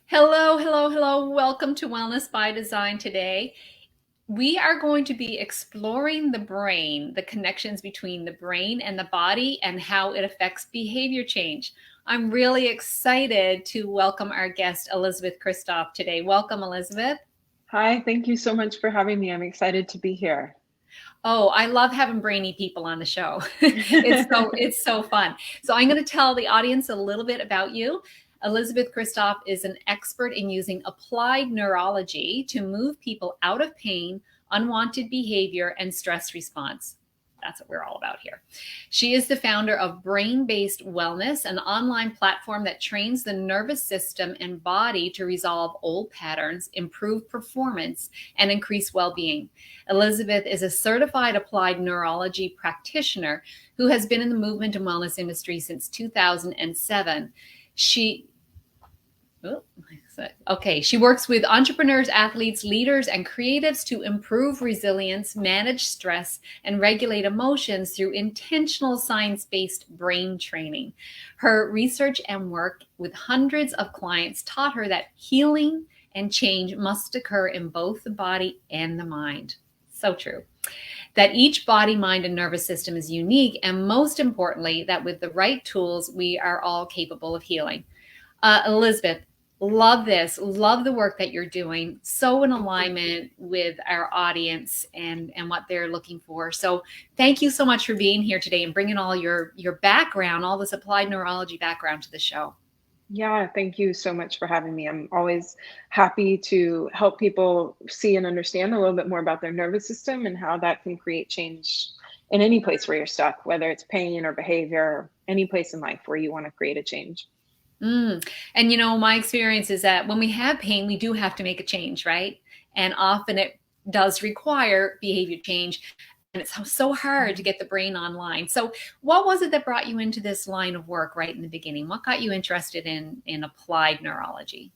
Hello, hello, hello. Welcome to Wellness by Design today. We are going to be exploring the brain, the connections between the brain and the body, and how it affects behavior change. I'm really excited to welcome our guest, Elisabeth Kristof, today. Welcome, Elisabeth. Hi, thank you so much for having me. I'm excited to be here. Oh, I love having brainy people on the show. It's so fun. So I'm going to tell the audience a little bit about you. Elisabeth Kristof is an expert in using applied neurology to move people out of pain, unwanted behavior, and stress response. That's what we're all about here. She is the founder of Brain Based Wellness, an online platform that trains the nervous system and body to resolve old patterns, improve performance, and increase well being. Elisabeth is a certified applied neurology practitioner who has been in the movement and wellness industry since 2007. She Oh, okay. She works with entrepreneurs, athletes, leaders, and creatives to improve resilience, manage stress, and regulate emotions through intentional science based brain training. Her research and work with hundreds of clients taught her that healing and change must occur in both the body and the mind. So true. That each body, mind, and nervous system is unique, and most importantly, that with the right tools, we are all capable of healing. Elisabeth, love this. Love the work that you're doing. So in alignment with our audience and what they're looking for. So thank you so much for being here today and bringing all your background, all this applied neurology background to the show. Yeah, thank you so much for having me. I'm always happy to help people see and understand a little bit more about their nervous system and how that can create change in any place where you're stuck, whether it's pain or behavior, any place in life where you want to create a change. And my experience is that when we have pain, we do have to make a change, right? And often it does require behavior change. And it's so hard to get the brain online. So, what was it that brought you into this line of work right in the beginning? What got you interested in applied neurology?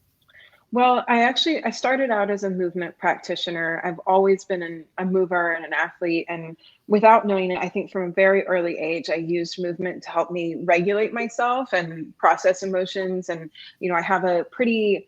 Well, I started out as a movement practitioner. I've always been a mover and an athlete, and without knowing it, I think from a very early age, I used movement to help me regulate myself and process emotions. And I have a pretty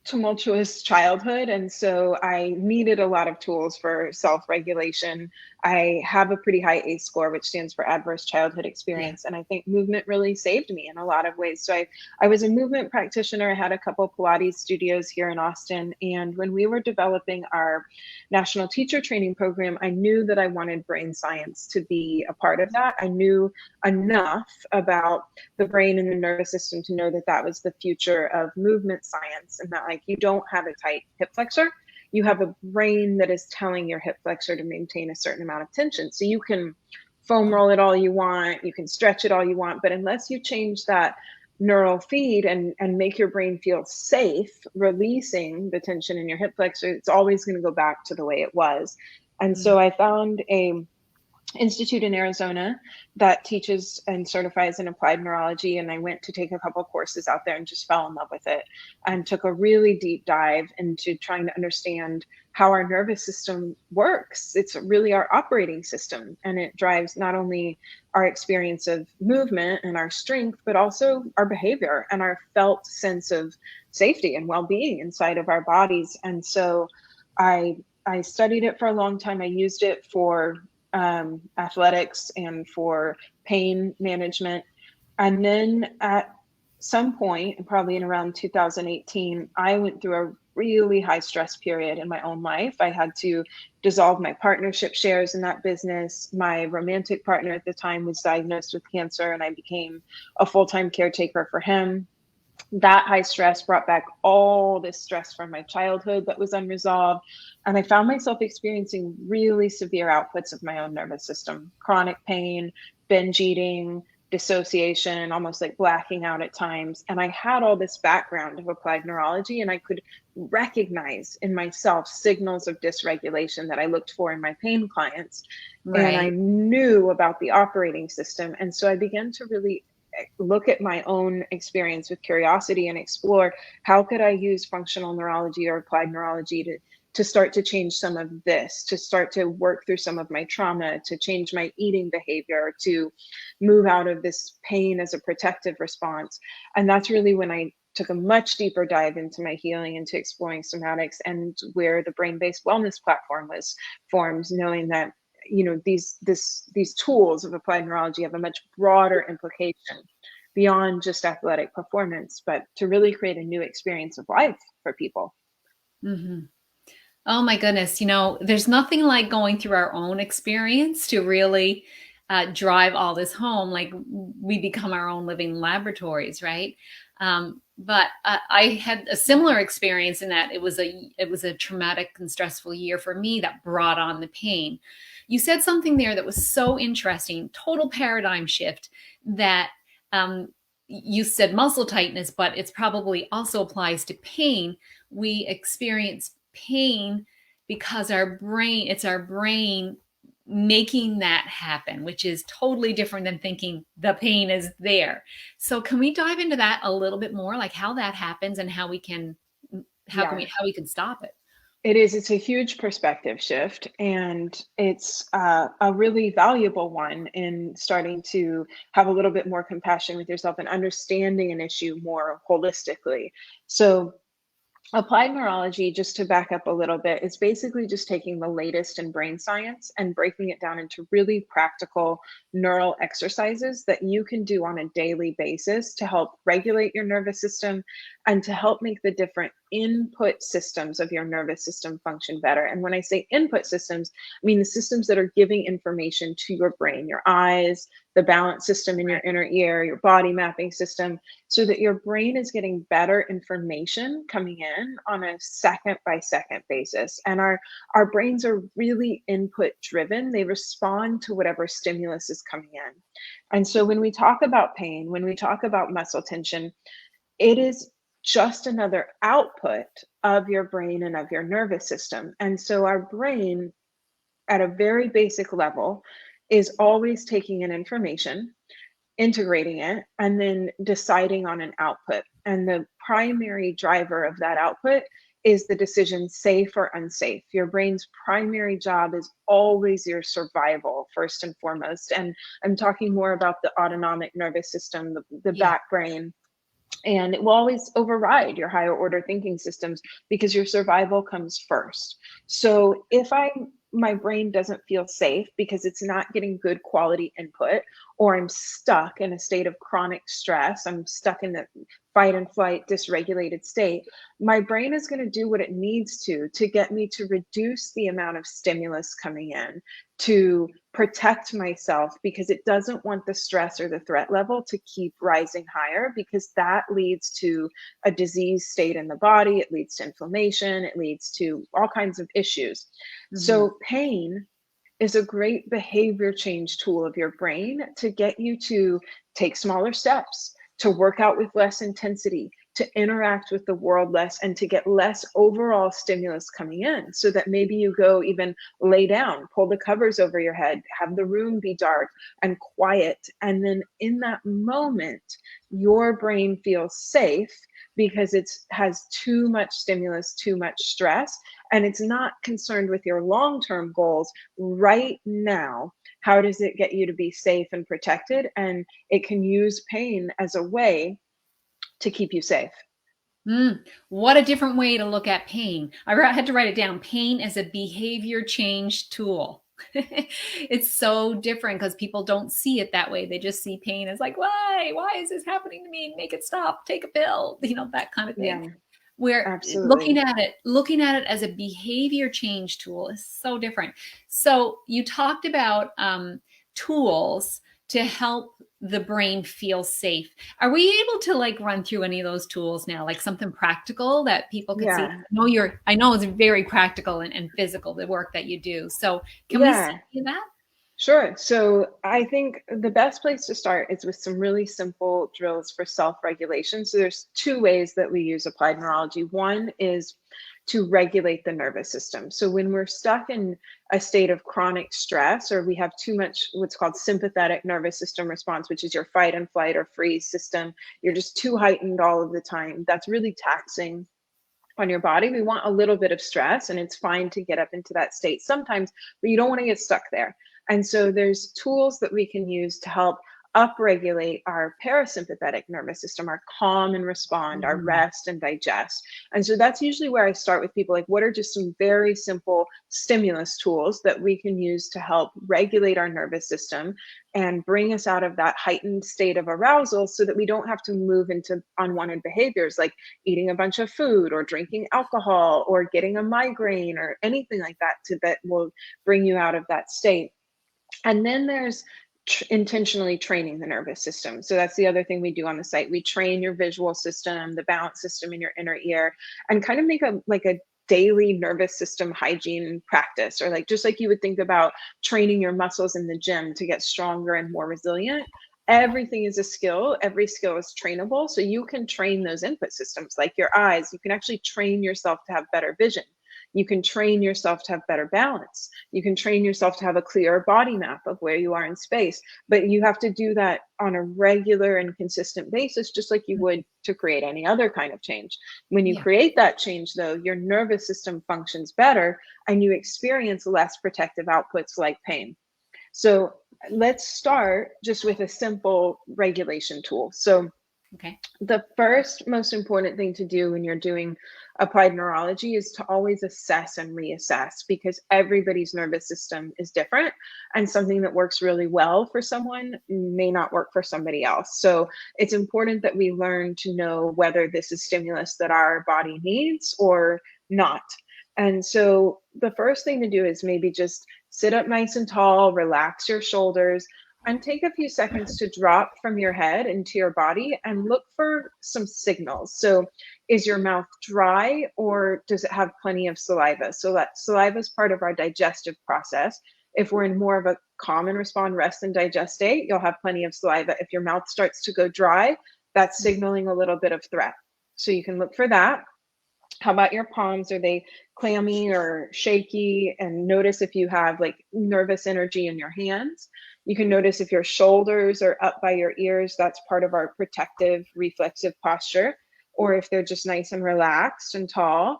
tumultuous childhood, and so I needed a lot of tools for self-regulation. I have a pretty high ACE score, which stands for adverse childhood Yeah. experience, and I think movement really saved me in a lot of ways. So I was a movement practitioner. I had a couple Pilates studios here in Austin, and when we were developing our national teacher training program, I knew that I wanted brain science to be a part of that. I knew enough about the brain and the nervous system to know that that was the future of movement science, and that, like, you don't have a tight hip flexor, you have a brain that is telling your hip flexor to maintain a certain amount of tension. So you can foam roll it all you want, you can stretch it all you want, but unless you change that neural feed and make your brain feel safe releasing the tension in your hip flexor, it's always going to go back to the way it was. And Mm. so I found a institute in Arizona that teaches and certifies in applied neurology. And I went to take a couple courses out there and just fell in love with it and took a really deep dive into trying to understand how our nervous system works. It's really our operating system, and it drives not only our experience of movement and our strength, but also our behavior and our felt sense of safety and well-being inside of our bodies. And so I studied it for a long time. I used it for athletics and for pain management. And then at some point, probably in around 2018, I went through a really high stress period in my own life. I had to dissolve my partnership shares in that business. My romantic partner at the time was diagnosed with cancer, and I became a full-time caretaker for him. That high stress brought back all this stress from my childhood that was unresolved. And I found myself experiencing really severe outputs of my own nervous system, chronic pain, binge eating, dissociation, almost like blacking out at times. And I had all this background of applied neurology, and I could recognize in myself signals of dysregulation that I looked for in my pain clients. And I Right. knew about the operating system. And so I began to really look at my own experience with curiosity and explore how could I use functional neurology or applied neurology to start to change some of this, to start to work through some of my trauma, to change my eating behavior, to move out of this pain as a protective response. And that's really when I took a much deeper dive into my healing, into exploring somatics, and where the brain-based wellness platform was formed, knowing that these tools of applied neurology have a much broader implication beyond just athletic performance, but to really create a new experience of life for people. Mm-hmm. Oh my goodness. There's nothing like going through our own experience to really drive all this home. Like we become our own living laboratories, right? But I had a similar experience in that it was a traumatic and stressful year for me that brought on the pain. You said something there that was so interesting, total paradigm shift, that you said muscle tightness, but it's probably also applies to pain. We experience pain because it's our brain making that happen, which is totally different than thinking the pain is there. So can we dive into that a little bit more, like how that happens and how we can stop it? It's a huge perspective shift, and it's a really valuable one in starting to have a little bit more compassion with yourself and understanding an issue more holistically. So applied neurology, just to back up a little bit, is basically just taking the latest in brain science and breaking it down into really practical neural exercises that you can do on a daily basis to help regulate your nervous system and to help make the different input systems of your nervous system function better. And when I say input systems, I mean the systems that are giving information to your brain, your eyes, the balance system in your inner ear, your body mapping system, so that your brain is getting better information coming in on a second by second basis. And our brains are really input driven. They respond to whatever stimulus is coming in. And so when we talk about pain, when we talk about muscle tension, it is just another output of your brain and of your nervous system. And so our brain, at a very basic level, is always taking in information, integrating it, and then deciding on an output. And the primary driver of that output is the decision safe or unsafe. Your brain's primary job is always your survival, first and foremost. And I'm talking more about the autonomic nervous system, the back brain. And it will always override your higher order thinking systems because your survival comes first. So if my brain doesn't feel safe because it's not getting good quality input, or I'm stuck in a state of chronic stress, I'm stuck in the fight and flight dysregulated state, my brain is going to do what it needs to get me to reduce the amount of stimulus coming in, to protect myself, because it doesn't want the stress or the threat level to keep rising higher, because that leads to a disease state in the body. It leads to inflammation. It leads to all kinds of issues. Mm-hmm. So pain is a great behavior change tool of your brain to get you to take smaller steps, to work out with less intensity, to interact with the world less, and to get less overall stimulus coming in, so that maybe you go even lay down, pull the covers over your head, have the room be dark and quiet. And then in that moment, your brain feels safe because it has too much stimulus, too much stress, and it's not concerned with your long-term goals right now. How does it get you to be safe and protected? And it can use pain as a way to keep you safe. What a different way to look at pain. I had to write it down. Pain as a behavior change tool. It's so different because people don't see it that way. They just see pain as like, why is this happening to me? Make it stop, take a pill, that kind of thing. Yeah, where absolutely. looking at it as a behavior change tool is so different. So you talked about tools to help the brain feel safe. Are we able to run through any of those tools now, like something practical that people can see? I know it's very practical and physical, the work that you do. So can we see that? Sure. So I think the best place to start is with some really simple drills for self-regulation. So there's two ways that we use applied neurology. One is to regulate the nervous system. So when we're stuck in a state of chronic stress, or we have too much what's called sympathetic nervous system response, which is your fight and flight or freeze system, you're just too heightened all of the time. That's really taxing on your body. We want a little bit of stress, and it's fine to get up into that state sometimes, but you don't want to get stuck there. And so there's tools that we can use to help upregulate our parasympathetic nervous system, our calm and respond, our Mhm. rest and digest. And so that's usually where I start with people, like, what are just some very simple stimulus tools that we can use to help regulate our nervous system and bring us out of that heightened state of arousal, so that we don't have to move into unwanted behaviors like eating a bunch of food or drinking alcohol or getting a migraine or anything like that, that will bring you out of that state. And then there's intentionally training the nervous system. So that's the other thing we do on the site. We train your visual system, the balance system in your inner ear, and kind of make a daily nervous system hygiene practice, or like just like you would think about training your muscles in the gym to get stronger and more resilient. Everything is a skill. Every skill is trainable. So you can train those input systems, like your eyes. You can actually train yourself to have better vision. You can train yourself to have better balance. You can train yourself to have a clearer body map of where you are in space. But you have to do that on a regular and consistent basis, just like you would to create any other kind of change. When you Yeah. create that change, though, your nervous system functions better and you experience less protective outputs like pain. So let's start just with a simple regulation tool. So Okay. the first most important thing to do when you're doing applied neurology is to always assess and reassess, because everybody's nervous system is different, and something that works really well for someone may not work for somebody else. So it's important that we learn to know whether this is stimulus that our body needs or not. And so the first thing to do is maybe just sit up nice and tall, relax your shoulders, and take a few seconds to drop from your head into your body and look for some signals. So, is your mouth dry, or does it have plenty of saliva? So, that saliva is part of our digestive process. If we're in more of a calm and respond, rest and digest state, you'll have plenty of saliva. If your mouth starts to go dry, that's signaling a little bit of threat. So, you can look for that. How about your palms? Are they clammy or shaky? And notice if you have like nervous energy in your hands. You can notice if your shoulders are up by your ears. That's part of our protective reflexive posture. Or if they're just nice and relaxed and tall.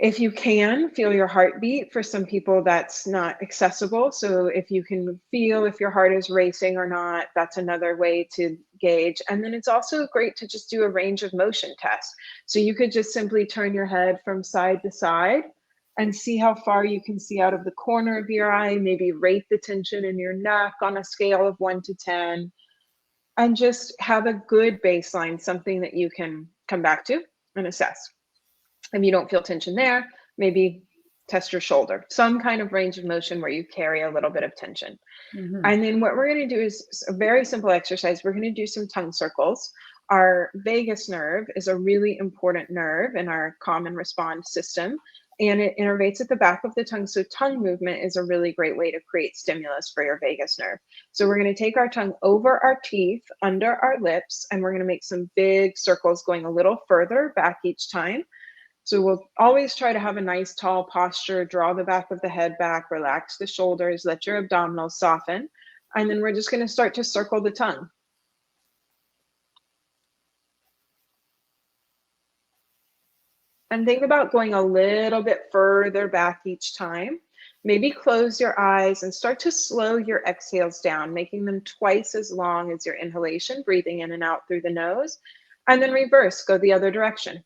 If you can, feel your heartbeat. For some people, that's not accessible. So if you can feel if your heart is racing or not, that's another way to gauge. And then it's also great to just do a range of motion test. So you could just simply turn your head from side to side and see how far you can see out of the corner of your eye. Maybe rate the tension in your neck on a scale of 1 to 10, and just have a good baseline, something that you can come back to and assess. If you don't feel tension there, maybe test your shoulder, some kind of range of motion where you carry a little bit of tension. Mhm. And then what we're going to do is a very simple exercise. We're going to do some tongue circles. Our vagus nerve is a really important nerve in our calm and respond system, and it innervates at the back of the tongue. So tongue movement is a really great way to create stimulus for your vagus nerve. So we're going to take our tongue over our teeth, under our lips, and we're going to make some big circles going a little further back each time. So we'll always try to have a nice tall posture, draw the back of the head back, relax the shoulders, let your abdominals soften. And then we're just going to start to circle the tongue. And think about going a little bit further back each time. Maybe close your eyes and start to slow your exhales down, making them twice as long as your inhalation, breathing in and out through the nose. And then reverse, go the other direction.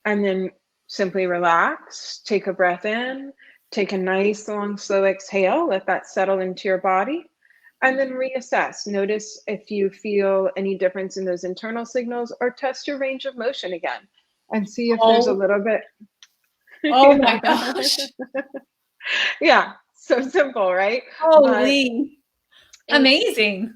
And then simply relax, take a breath in, take a nice, long, slow exhale, let that settle into your body, and then reassess. Notice if you feel any difference in those internal signals, or test your range of motion again and see if there's a Oh, little bit. oh my Yeah. gosh. Yeah, so simple, right? But Holy. it's Amazing.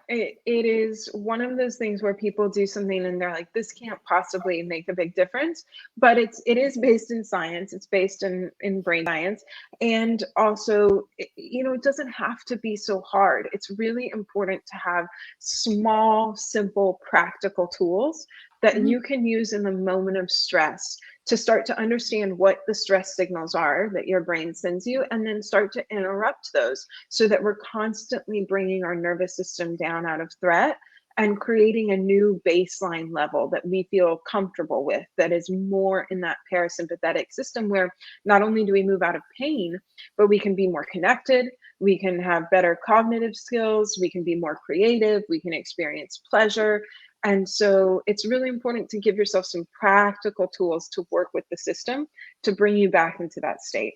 it is one of those things where people do something and they're like, this can't possibly make a big difference, but it is based in science. It's based in brain science. And also, it doesn't have to be so hard. It's really important to have small, simple, practical tools that Mhm. you can use in the moment of stress to start to understand what the stress signals are that your brain sends you, and then start to interrupt those so that we're constantly bringing our nervous system down out of threat and creating a new baseline level that we feel comfortable with, that is more in that parasympathetic system, where not only do we move out of pain, but we can be more connected, we can have better cognitive skills, we can be more creative, we can experience pleasure. And so it's really important to give yourself some practical tools to work with the system to bring you back into that state.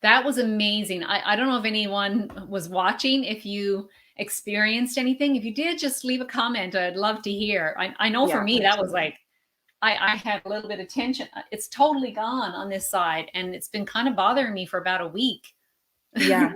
That was amazing. I don't know if anyone was watching, if you experienced anything. If you did, just leave a comment. I'd love to hear. I know for Yeah, me, that was absolutely. like, I had a little bit of tension. It's totally gone on this side, and it's been kind of bothering me for about a week. Yeah.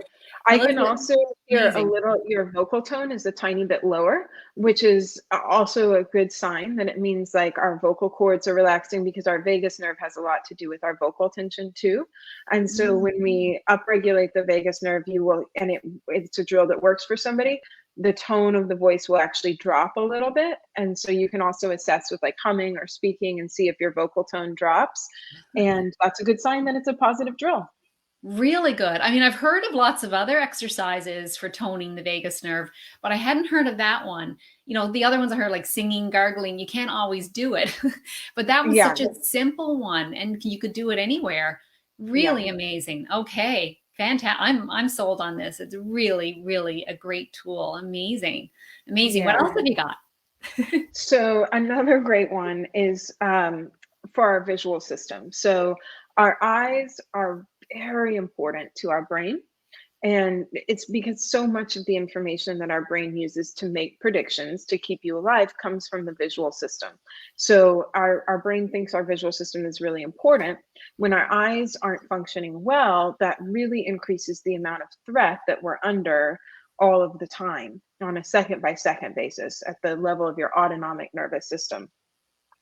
I can Elizabeth, also hear a amazing. little, your vocal tone is a tiny bit lower, which is also a good sign that it means like our vocal cords are relaxing, because our vagus nerve has a lot to do with our vocal tension too. And so Mm. when we upregulate the vagus nerve, you will, and it's a drill that works for somebody, the tone of the voice will actually drop a little bit. And so you can also assess with like humming or speaking and see if your vocal tone drops. And that's a good sign that it's a positive drill. Really good. I mean, I've heard of lots of other exercises for toning the vagus nerve, but I hadn't heard of that one. You know, the other ones I heard, like singing, gargling, you can't always do it. But that was Yeah. such a simple one, and you could do it anywhere. Yeah. Really amazing. Okay. Fantastic. I'm sold on this. It's really, really a great tool. Amazing. Amazing. What else Yeah. have you got? So another great one is for our visual system. So our eyes are very important to our brain. And it's because so much of the information that our brain uses to make predictions to keep you alive comes from the visual system. So our brain thinks our visual system is really important. When our eyes aren't functioning well, that really increases the amount of threat that we're under all of the time on a second by second basis at the level of your autonomic nervous system.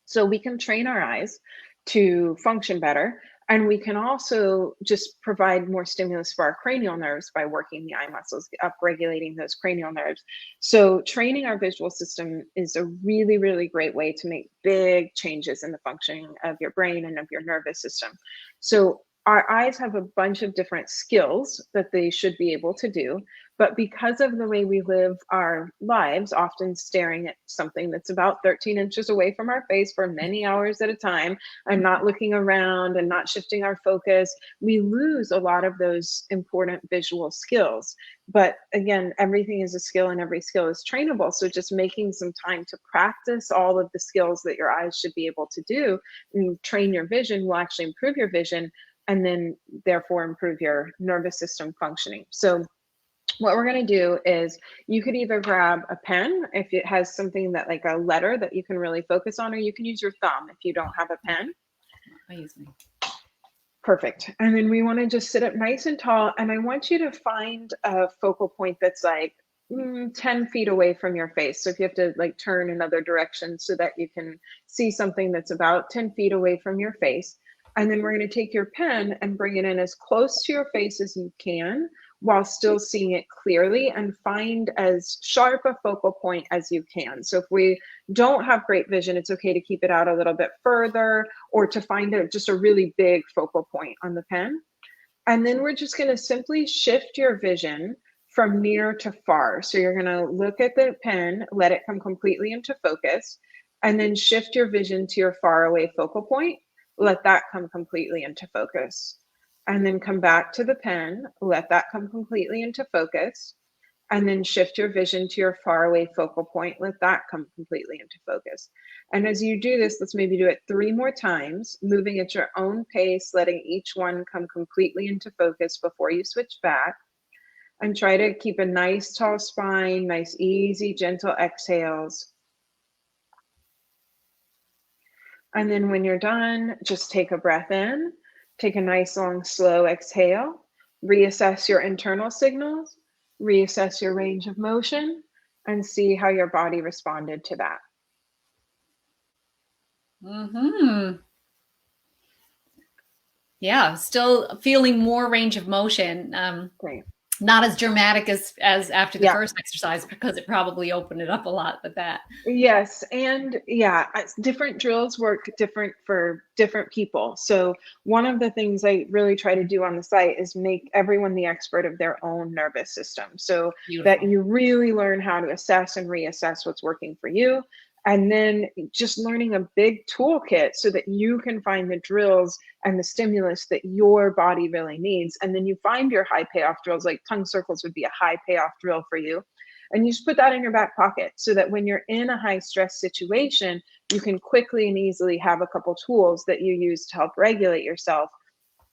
So we can train our eyes to function better. And we can also just provide more stimulus for our cranial nerves by working the eye muscles, upregulating those cranial nerves. So training our visual system is a really, really great way to make big changes in the functioning of your brain and of your nervous system. So our eyes have a bunch of different skills that they should be able to do. But because of the way we live our lives, often staring at something that's about 13 inches away from our face for many hours at a time, and not looking around and not shifting our focus, we lose a lot of those important visual skills. But again, everything is a skill and every skill is trainable. So just making some time to practice all of the skills that your eyes should be able to do and train your vision will actually improve your vision, and then therefore improve your nervous system functioning. So what we're going to do is, you could either grab a pen if it has something that, like a letter that you can really focus on, or you can use your thumb if you don't have a pen. I use me. Perfect. And then we want to just sit up nice and tall. And I want you to find a focal point that's like 10 feet away from your face. So if you have to like turn another direction so that you can see something that's about 10 feet away from your face. And then we're going to take your pen and bring it in as close to your face as you can, while still seeing it clearly, and find as sharp a focal point as you can. So if we don't have great vision, it's okay to keep it out a little bit further, or to find just a really big focal point on the pen. And then we're just going to simply shift your vision from near to far. So you're going to look at the pen, let it come completely into focus, and then shift your vision to your far away focal point. Let that come completely into focus. And then come back to the pen, let that come completely into focus, and then shift your vision to your far away focal point. Let that come completely into focus. And as you do this, let's maybe do it 3 more times, moving at your own pace, letting each one come completely into focus before you switch back. And try to keep a nice tall spine, nice, easy, gentle exhales. And then when you're done, just take a breath in, take a nice, long, slow exhale, reassess your internal signals, reassess your range of motion, and see how your body responded to that. Hmm. Yeah, still feeling more range of motion. Great. Not as dramatic as after the Yeah. first exercise, because it probably opened it up a lot with that. Yes, and yeah, different drills work different for different people. So one of the things I really try to do on the site is make everyone the expert of their own nervous system, so that Beautiful. you really learn how to assess and reassess what's working for you. And then just learning a big toolkit so that you can find the drills and the stimulus that your body really needs. And then you find your high payoff drills, like tongue circles would be a high payoff drill for you, and you just put that in your back pocket so that when you're in a high stress situation, you can quickly and easily have a couple tools that you use to help regulate yourself.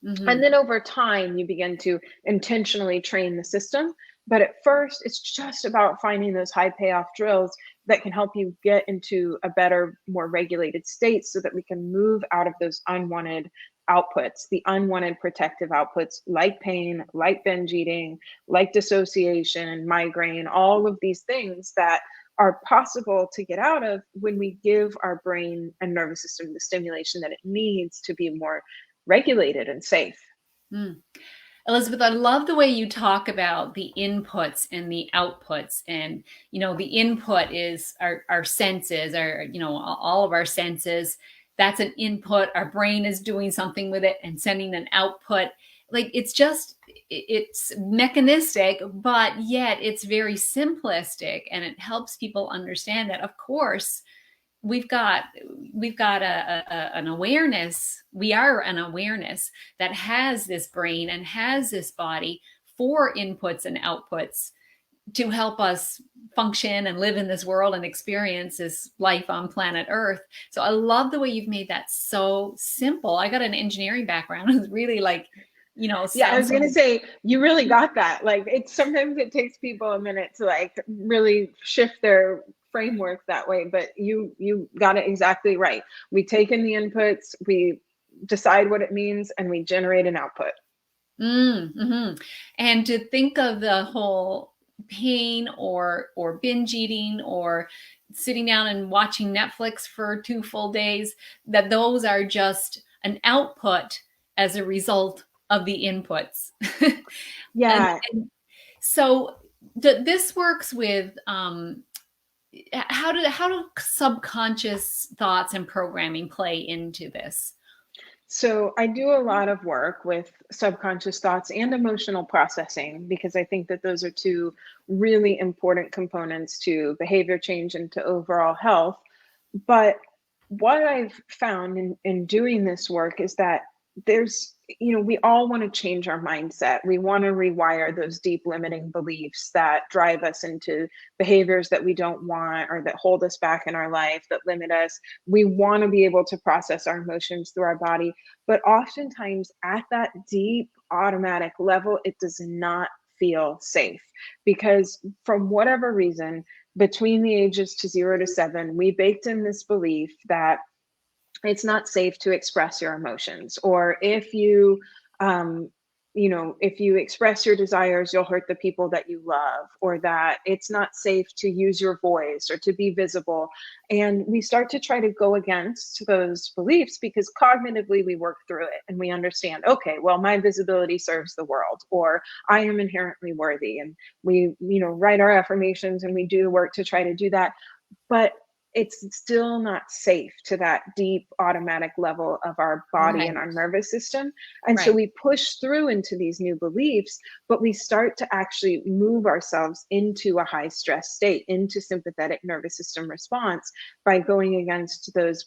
And Mm-hmm. then over time, you begin to intentionally train the system. But at first, it's just about finding those high payoff drills that can help you get into a better, more regulated state so that we can move out of those unwanted outputs, the unwanted protective outputs like pain, like binge eating, like dissociation, migraine, all of these things that are possible to get out of when we give our brain and nervous system the stimulation that it needs to be more regulated and safe. Mm. Elisabeth, I love the way you talk about the inputs and the outputs. And, the input is our senses, all of our senses. That's an input. Our brain is doing something with it and sending an output. Like, it's mechanistic, but yet it's very simplistic, and it helps people understand that, of course, we've got an awareness. We are an awareness that has this brain and has this body for inputs and outputs to help us function and live in this world and experience this life on planet Earth. So I love the way you've made that so simple. I got an engineering background. It's really Yeah, I sounds was gonna so. say you really got that. Like sometimes it takes people a minute to like really shift their framework that way, but you got it exactly right. We take in the inputs, we decide what it means, and we generate an output. Mm-hmm. And to think of the whole pain or binge eating or sitting down and watching Netflix for 2 full days, that those are just an output as a result of the inputs. and, Yeah. and so this works with how do subconscious thoughts and programming play into this? So I do a lot of work with subconscious thoughts and emotional processing because I think that those are two really important components to behavior change and to overall health. But what I've found in doing this work is that we all want to change our mindset. We want to rewire those deep limiting beliefs that drive us into behaviors that we don't want or that hold us back in our life, that limit us. We want to be able to process our emotions through our body. But oftentimes, at that deep automatic level, it does not feel safe because, from whatever reason, between the ages to 0 to 7, we baked in this belief that it's not safe to express your emotions, or um, if you express your desires, you'll hurt the people that you love, or that it's not safe to use your voice or to be visible. And we start to try to go against those beliefs because cognitively we work through it and we understand, okay, well, my visibility serves the world, or I am inherently worthy. And we, write our affirmations and we do the work to try to do that. But it's still not safe to that deep automatic level of our body and Right, our nervous system. And so right. we push through into these new beliefs, but we start to actually move ourselves into a high stress state, into sympathetic nervous system response by going against those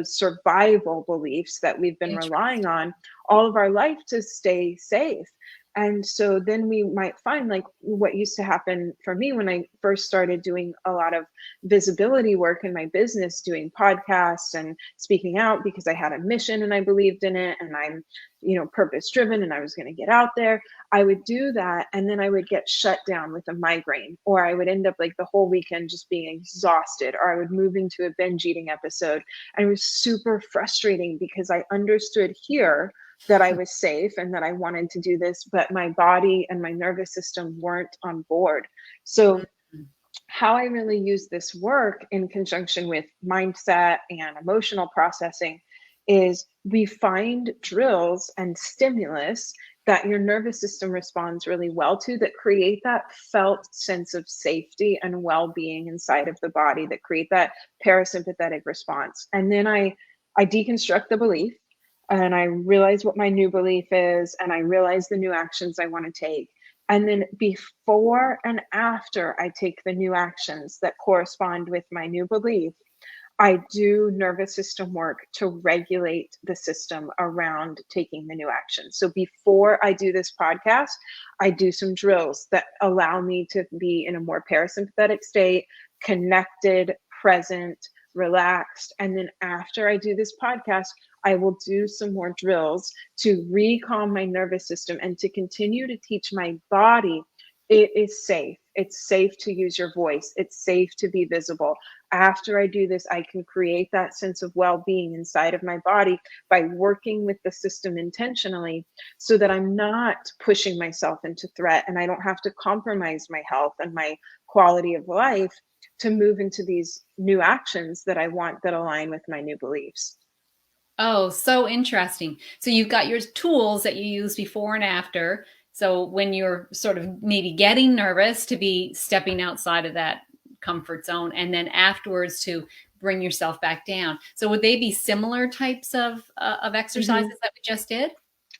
survival beliefs that we've been relying Interesting. on all of our life to stay safe. And so then we might find, like, what used to happen for me when I first started doing a lot of visibility work in my business, doing podcasts and speaking out because I had a mission and I believed in it, and I'm, purpose driven and I was going to get out there. I would do that and then I would get shut down with a migraine, or I would end up like the whole weekend just being exhausted, or I would move into a binge eating episode. And it was super frustrating because I understood here that I was safe and that I wanted to do this, but my body and my nervous system weren't on board. So Mhm. how I really use this work in conjunction with mindset and emotional processing is we find drills and stimulus that your nervous system responds really well to, that create that felt sense of safety and well-being inside of the body, that create that parasympathetic response. And then I deconstruct the belief, and I realize what my new belief is, and I realize the new actions I want to take. And then before and after I take the new actions that correspond with my new belief, I do nervous system work to regulate the system around taking the new action. So before I do this podcast, I do some drills that allow me to be in a more parasympathetic state, connected, present, relaxed. And then after I do this podcast, I will do some more drills to recalm my nervous system and to continue to teach my body it is safe. It's safe to use your voice. It's safe to be visible. After I do this, I can create that sense of well-being inside of my body by working with the system intentionally, so that I'm not pushing myself into threat and I don't have to compromise my health and my quality of life to move into these new actions that I want, that align with my new beliefs. Oh, so interesting. So you've got your tools that you use before and after. So when you're sort of maybe getting nervous, to be stepping outside of that comfort zone, and then afterwards to bring yourself back down. So would they be similar types of exercises Mhm. that we just did?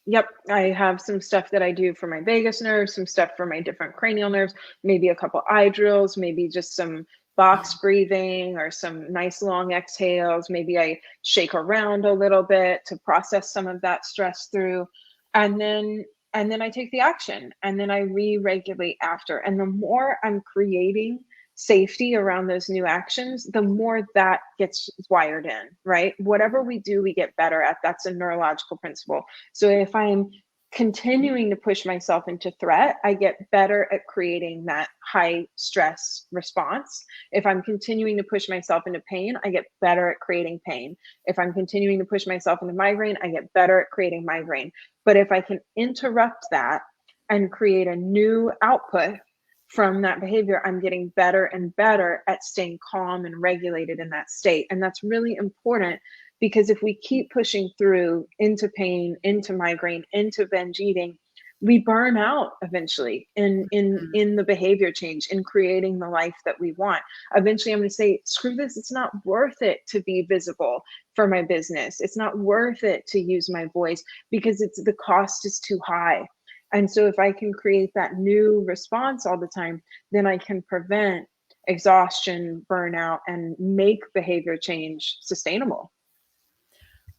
Yep, I have some stuff that I do for my vagus nerve, some stuff for my different cranial nerves, maybe a couple eye drills, maybe just some box breathing or some nice long exhales. Maybe I shake around a little bit to process some of that stress through. And then I take the action, and then I re-regulate after. And the more I'm creating safety around those new actions, the more that gets wired in, right? Whatever we do, we get better at. That's a neurological principle. So if I'm continuing to push myself into threat, I get better at creating that high stress response. If I'm continuing to push myself into pain, I get better at creating pain. If I'm continuing to push myself into migraine, I get better at creating migraine. But if I can interrupt that and create a new output from that behavior, I'm getting better and better at staying calm and regulated in that state. And that's really important, because if we keep pushing through into pain, into migraine, into binge eating, we burn out eventually in the behavior change, in creating the life that we want. Eventually I'm going to say, screw this, it's not worth it to be visible for my business. It's not worth it to use my voice, because the cost is too high. And so if I can create that new response all the time, then I can prevent exhaustion, burnout, and make behavior change sustainable.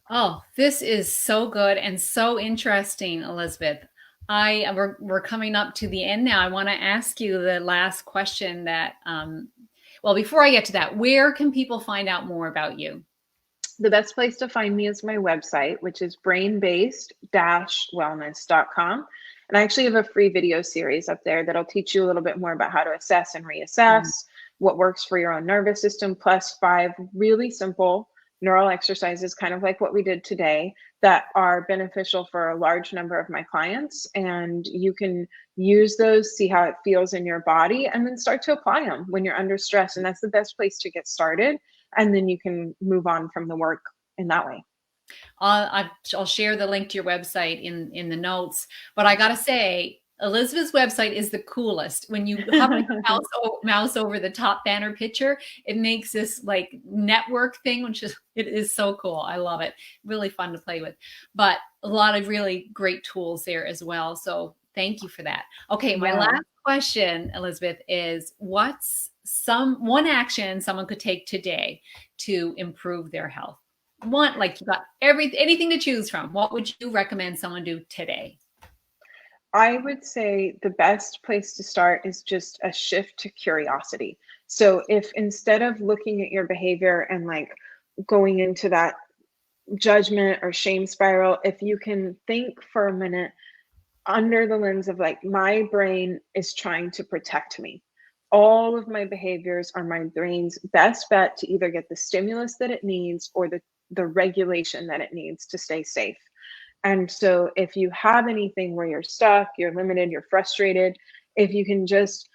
Oh, this is so good and so interesting, Elisabeth. We're coming up to the end now. I want to ask you the last question that, well, before I get to that, where can people find out more about you? The best place to find me is my website, which is brain-based-wellness.com. And I actually have a free video series up there that'll teach you a little bit more about how to assess and reassess, what works for your own nervous system, plus 5 really simple neural exercises, kind of like what we did today, that are beneficial for a large number of my clients. And you can use those, see how it feels in your body, and then start to apply them when you're under stress. And that's the best place to get started. And then you can move on from the work in that way. I'll share the link to your website in the notes. But I gotta say, Elisabeth's website is the coolest. When you hover your mouse over the top banner picture, it makes this like network thing, it is so cool. I love it. Really fun to play with. But a lot of really great tools there as well. So thank you for that. Okay, my last question, Elisabeth, is what's one action someone could take today to improve their health? Like you got anything to choose from. What would you recommend someone do today? I would say the best place to start is just a shift to curiosity. So if instead of looking at your behavior and like going into that judgment or shame spiral, if you can think for a minute under the lens of like, my brain is trying to protect me. All of my behaviors are my brain's best bet to either get the stimulus that it needs or the regulation that it needs to stay safe. And so if you have anything where you're stuck, you're limited, you're frustrated, if you can just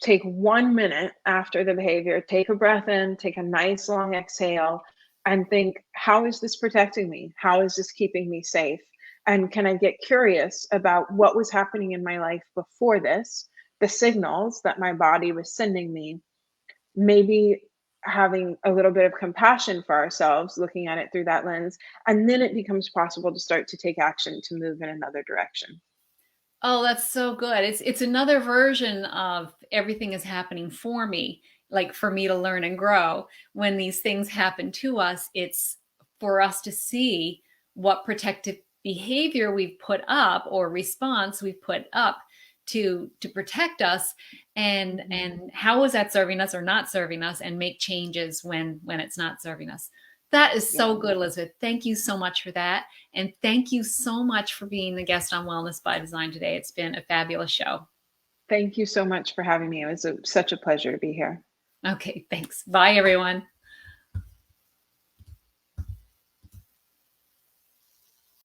take 1 minute after the behavior, take a breath in, take a nice long exhale, and think, how is this protecting me? How is this keeping me safe? And can I get curious about what was happening in my life before this, the signals that my body was sending me, maybe having a little bit of compassion for ourselves, looking at it through that lens, and then it becomes possible to start to take action to move in another direction. Oh, that's so good. It's another version of everything is happening for me, like for me to learn and grow. When these things happen to us, it's for us to see what protective behavior we've put up or response we've put up to protect us, and how is that serving us or not serving us, and make changes when it's not serving us. That is Yeah. so good, Elizabeth. Thank you so much for that. And thank you so much for being the guest on Wellness by Design today. It's been a fabulous show. Thank you so much for having me. It was such a pleasure to be here. Okay, thanks. Bye, everyone.